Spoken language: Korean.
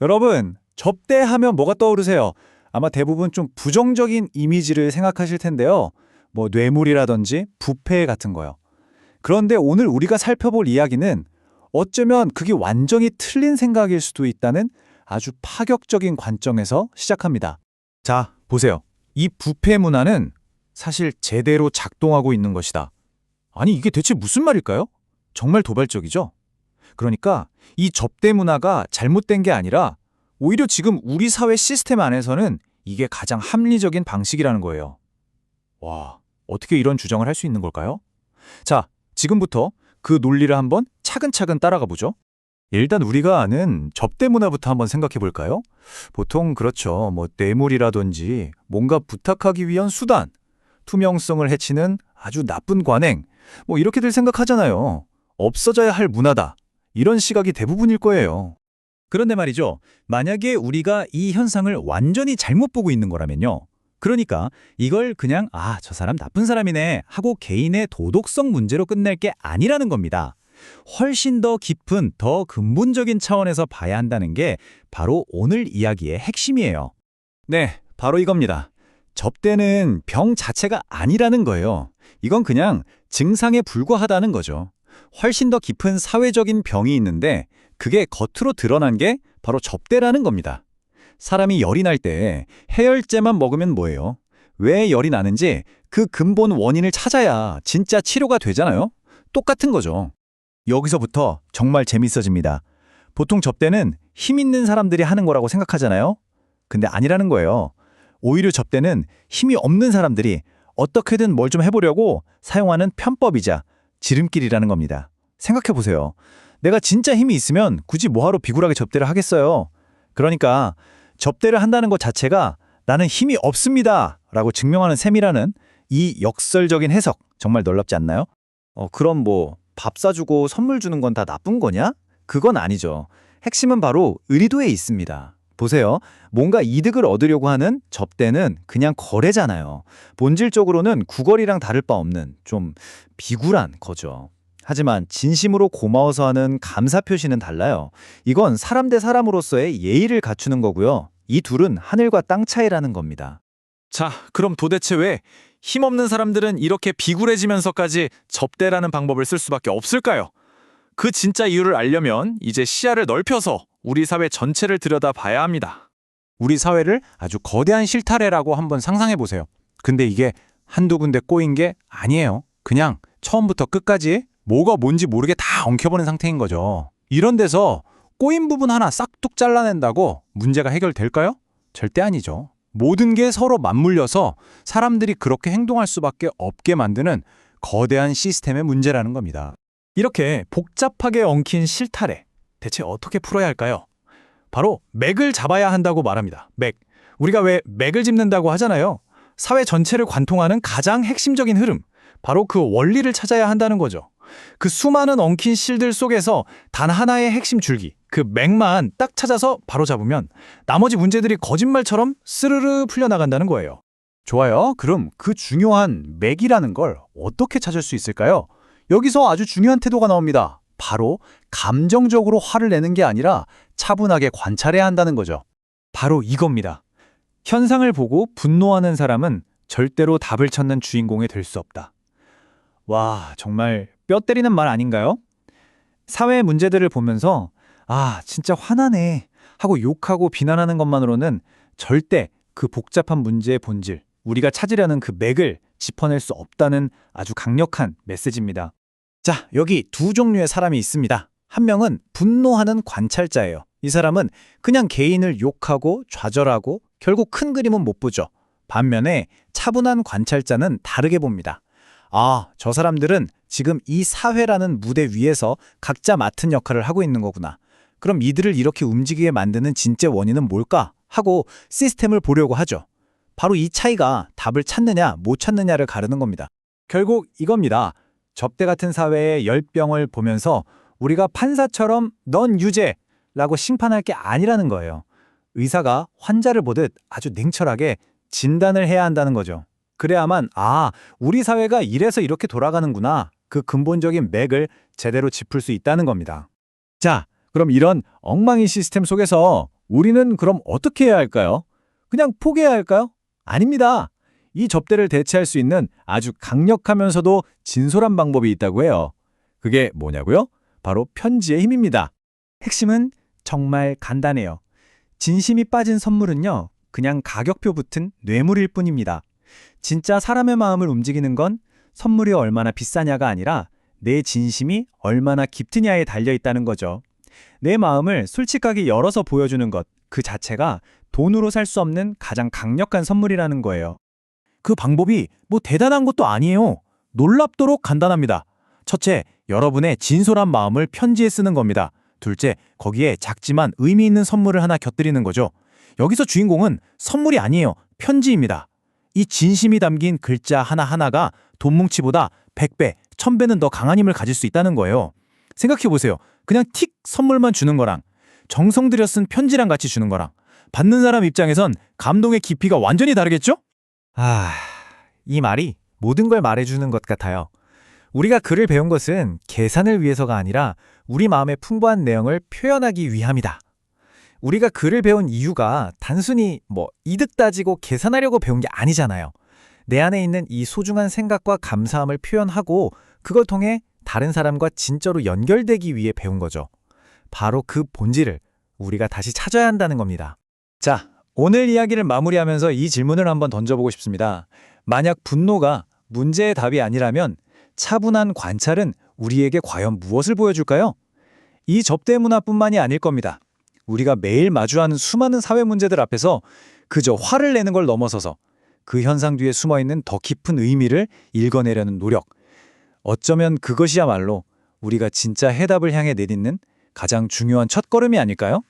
여러분, 접대하면 뭐가 떠오르세요? 아마 대부분 좀 부정적인 이미지를 생각하실 텐데요. 뭐 뇌물이라든지 부패 같은 거요. 그런데 오늘 우리가 살펴볼 이야기는 어쩌면 그게 완전히 틀린 생각일 수도 있다는 아주 파격적인 관점에서 시작합니다. 자, 보세요. 이 부패 문화는 사실 제대로 작동하고 있는 것이다. 아니, 이게 대체 무슨 말일까요? 정말 도발적이죠? 그러니까 이 접대 문화가 잘못된 게 아니라 오히려 지금 우리 사회 시스템 안에서는 이게 가장 합리적인 방식이라는 거예요. 와, 어떻게 이런 주장을 할 수 있는 걸까요? 자, 지금부터 그 논리를 한번 차근차근 따라가 보죠. 일단 우리가 아는 접대 문화부터 한번 생각해 볼까요? 보통 그렇죠. 뭐 뇌물이라든지 뭔가 부탁하기 위한 수단, 투명성을 해치는 아주 나쁜 관행, 뭐 이렇게들 생각하잖아요. 없어져야 할 문화다. 이런 시각이 대부분일 거예요. 그런데 말이죠. 만약에 우리가 이 현상을 완전히 잘못 보고 있는 거라면요. 그러니까 이걸 그냥 저 사람 나쁜 사람이네 하고 개인의 도덕성 문제로 끝낼 게 아니라는 겁니다. 훨씬 더 깊은, 더 근본적인 차원에서 봐야 한다는 게 바로 오늘 이야기의 핵심이에요. 네, 바로 이겁니다. 접대는 병 자체가 아니라는 거예요. 이건 그냥 증상에 불과하다는 거죠. 훨씬 더 깊은 사회적인 병이 있는데 그게 겉으로 드러난 게 바로 접대라는 겁니다. 사람이 열이 날 때 해열제만 먹으면 뭐예요? 왜 열이 나는지 그 근본 원인을 찾아야 진짜 치료가 되잖아요? 똑같은 거죠. 여기서부터 정말 재밌어집니다. 보통 접대는 힘 있는 사람들이 하는 거라고 생각하잖아요? 근데 아니라는 거예요. 오히려 접대는 힘이 없는 사람들이 어떻게든 뭘 좀 해보려고 사용하는 편법이자 지름길이라는 겁니다. 생각해보세요. 내가 진짜 힘이 있으면 굳이 뭐하러 비굴하게 접대를 하겠어요. 그러니까 접대를 한다는 것 자체가 나는 힘이 없습니다 라고 증명하는 셈이라는 이 역설적인 해석 정말 놀랍지 않나요? 그럼 뭐 밥 사주고 선물 주는 건 다 나쁜 거냐? 그건 아니죠. 핵심은 바로 의리도에 있습니다. 보세요. 뭔가 이득을 얻으려고 하는 접대는 그냥 거래잖아요. 본질적으로는 구걸이랑 다를 바 없는 좀 비굴한 거죠. 하지만 진심으로 고마워서 하는 감사 표시는 달라요. 이건 사람 대 사람으로서의 예의를 갖추는 거고요. 이 둘은 하늘과 땅 차이라는 겁니다. 자, 그럼 도대체 왜 힘없는 사람들은 이렇게 비굴해지면서까지 접대라는 방법을 쓸 수밖에 없을까요? 그 진짜 이유를 알려면 이제 시야를 넓혀서 우리 사회 전체를 들여다봐야 합니다. 우리 사회를 아주 거대한 실타래라고 한번 상상해 보세요. 근데 이게 한두 군데 꼬인 게 아니에요. 그냥 처음부터 끝까지 뭐가 뭔지 모르게 다 엉켜버린 상태인 거죠. 이런 데서 꼬인 부분 하나 싹둑 잘라낸다고 문제가 해결될까요? 절대 아니죠. 모든 게 서로 맞물려서 사람들이 그렇게 행동할 수밖에 없게 만드는 거대한 시스템의 문제라는 겁니다. 이렇게 복잡하게 엉킨 실타래, 대체 어떻게 풀어야 할까요? 바로 맥을 잡아야 한다고 말합니다. 맥. 우리가 왜 맥을 짚는다고 하잖아요. 사회 전체를 관통하는 가장 핵심적인 흐름, 바로 그 원리를 찾아야 한다는 거죠. 그 수많은 엉킨 실들 속에서 단 하나의 핵심 줄기, 그 맥만 딱 찾아서 바로 잡으면 나머지 문제들이 거짓말처럼 스르르 풀려나간다는 거예요. 좋아요. 그럼 그 중요한 맥이라는 걸 어떻게 찾을 수 있을까요? 여기서 아주 중요한 태도가 나옵니다. 바로 감정적으로 화를 내는 게 아니라 차분하게 관찰해야 한다는 거죠. 바로 이겁니다. 현상을 보고 분노하는 사람은 절대로 답을 찾는 주인공이 될 수 없다. 와, 정말 뼈 때리는 말 아닌가요? 사회의 문제들을 보면서 진짜 화나네 하고 욕하고 비난하는 것만으로는 절대 그 복잡한 문제의 본질, 우리가 찾으려는 그 맥을 짚어낼 수 없다는 아주 강력한 메시지입니다. 자, 여기 두 종류의 사람이 있습니다. 한 명은 분노하는 관찰자예요. 이 사람은 그냥 개인을 욕하고 좌절하고 결국 큰 그림은 못 보죠. 반면에 차분한 관찰자는 다르게 봅니다. 저 사람들은 지금 이 사회라는 무대 위에서 각자 맡은 역할을 하고 있는 거구나. 그럼 이들을 이렇게 움직이게 만드는 진짜 원인은 뭘까? 하고 시스템을 보려고 하죠. 바로 이 차이가 답을 찾느냐 못 찾느냐를 가르는 겁니다. 결국 이겁니다. 접대 같은 사회의 열병을 보면서 우리가 판사처럼 넌 유죄라고 심판할 게 아니라는 거예요. 의사가 환자를 보듯 아주 냉철하게 진단을 해야 한다는 거죠. 그래야만 우리 사회가 이래서 이렇게 돌아가는구나. 그 근본적인 맥을 제대로 짚을 수 있다는 겁니다. 자, 그럼 이런 엉망인 시스템 속에서 우리는 그럼 어떻게 해야 할까요? 그냥 포기해야 할까요? 아닙니다. 이 접대를 대체할 수 있는 아주 강력하면서도 진솔한 방법이 있다고 해요. 그게 뭐냐고요? 바로 편지의 힘입니다. 핵심은 정말 간단해요. 진심이 빠진 선물은요, 그냥 가격표 붙은 뇌물일 뿐입니다. 진짜 사람의 마음을 움직이는 건 선물이 얼마나 비싸냐가 아니라 내 진심이 얼마나 깊으냐에 달려 있다는 거죠. 내 마음을 솔직하게 열어서 보여주는 것, 그 자체가 돈으로 살 수 없는 가장 강력한 선물이라는 거예요. 그 방법이 뭐 대단한 것도 아니에요. 놀랍도록 간단합니다. 첫째, 여러분의 진솔한 마음을 편지에 쓰는 겁니다. 둘째, 거기에 작지만 의미 있는 선물을 하나 곁들이는 거죠. 여기서 주인공은 선물이 아니에요. 편지입니다. 이 진심이 담긴 글자 하나하나가 돈 뭉치보다 100배, 1000배는 더 강한 힘을 가질 수 있다는 거예요. 생각해보세요. 그냥 틱 선물만 주는 거랑 정성 들여 쓴 편지랑 같이 주는 거랑 받는 사람 입장에선 감동의 깊이가 완전히 다르겠죠? 이 말이 모든 걸 말해주는 것 같아요. 우리가 글을 배운 것은 계산을 위해서가 아니라 우리 마음의 풍부한 내용을 표현하기 위함이다. 우리가 글을 배운 이유가 단순히 이득 따지고 계산하려고 배운 게 아니잖아요. 내 안에 있는 이 소중한 생각과 감사함을 표현하고 그걸 통해 다른 사람과 진짜로 연결되기 위해 배운 거죠. 바로 그 본질을 우리가 다시 찾아야 한다는 겁니다. 자, 오늘 이야기를 마무리하면서 이 질문을 한번 던져보고 싶습니다. 만약 분노가 문제의 답이 아니라면 차분한 관찰은 우리에게 과연 무엇을 보여줄까요? 이 접대 문화뿐만이 아닐 겁니다. 우리가 매일 마주하는 수많은 사회 문제들 앞에서 그저 화를 내는 걸 넘어서서 그 현상 뒤에 숨어있는 더 깊은 의미를 읽어내려는 노력. 어쩌면 그것이야말로 우리가 진짜 해답을 향해 내딛는 가장 중요한 첫걸음이 아닐까요?